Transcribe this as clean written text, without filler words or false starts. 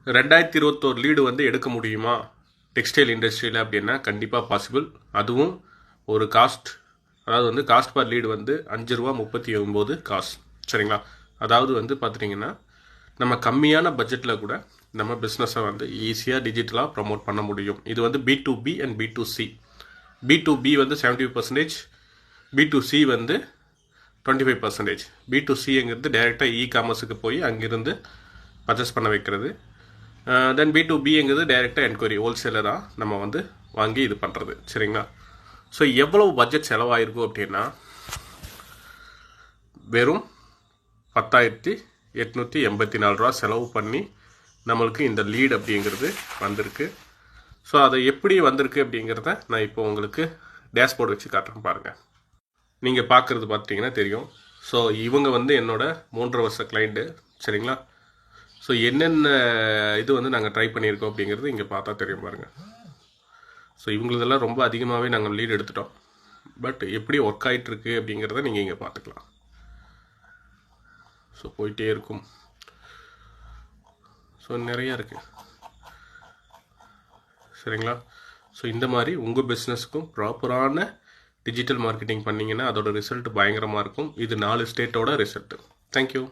2021 lead வந்து எடுக்க முடியுமா டெக்ஸ்டைல் இண்டஸ்ட்ரியில் அப்படின்னா கண்டிப்பாக பாசிபிள். அதுவும் ஒரு காஸ்ட், அதாவது வந்து காஸ்ட் பர் லீடு வந்து ₹5.39 காசு. சரிங்களா? அதாவது வந்து பார்த்துட்டிங்கன்னா நம்ம கம்மியான பட்ஜெட்டில் கூட நம்ம பிஸ்னஸை வந்து ஈஸியாக டிஜிட்டலாக ப்ரமோட் பண்ண முடியும். இது வந்து B2B அண்ட் B2C. B2B வந்து 70%, B2C வந்து 25%. B2Cங்கிறது டைரெக்டாக இ-காமர்ஸுக்கு போய் அங்கிருந்து பர்ச்சேஸ் பண்ண வைக்கிறது. தென் B2Bங்கிறது டைரெக்டாக என்கொயரி, ஹோல்சேலராக நம்ம வந்து வாங்கி இது பண்ணுறது. சரிங்களா? ஸோ எவ்வளவு பட்ஜெட் செலவாயிருக்கும் அப்படின்னா வெறும் ₹10,884 செலவு பண்ணி நம்மளுக்கு இந்த லீட் அப்படிங்கிறது வந்திருக்கு. ஸோ அதை எப்படி வந்திருக்கு அப்படிங்கிறத நான் இப்போ உங்களுக்கு டேஷ்போர்டு வச்சு காட்டுறேன் பாருங்கள். நீங்கள் பார்க்குறது பார்த்துட்டிங்கன்னா தெரியும். ஸோ இவங்க வந்து என்னோட 3 வருஷ கிளைண்ட்டு. சரிங்களா? ஸோ என்னென்ன இது வந்து நாங்கள் ட்ரை பண்ணியிருக்கோம் அப்படிங்கிறது இங்கே பார்த்தா தெரியும் பாருங்கள். ஸோ இவங்களதெல்லாம் ரொம்ப அதிகமாகவே நாங்கள் லீட் எடுத்துட்டோம். பட் எப்படி ஒர்க் ஆகிட்டுருக்கு அப்படிங்கிறத நீங்கள் இங்கே பார்த்துக்கலாம். ஸோ போயிட்டே இருக்கும். ஸோ நிறையா இருக்குது. சரிங்களா? ஸோ இந்த மாதிரி உங்கள் பிஸ்னஸ்க்கும் ப்ராப்பரான டிஜிட்டல் மார்க்கெட்டிங் பண்ணிங்கன்னா அதோட ரிசல்ட் பயங்கரமாக இருக்கும். இது 4 ஸ்டேட்டோட ரிசல்ட்டு. தேங்க்யூ.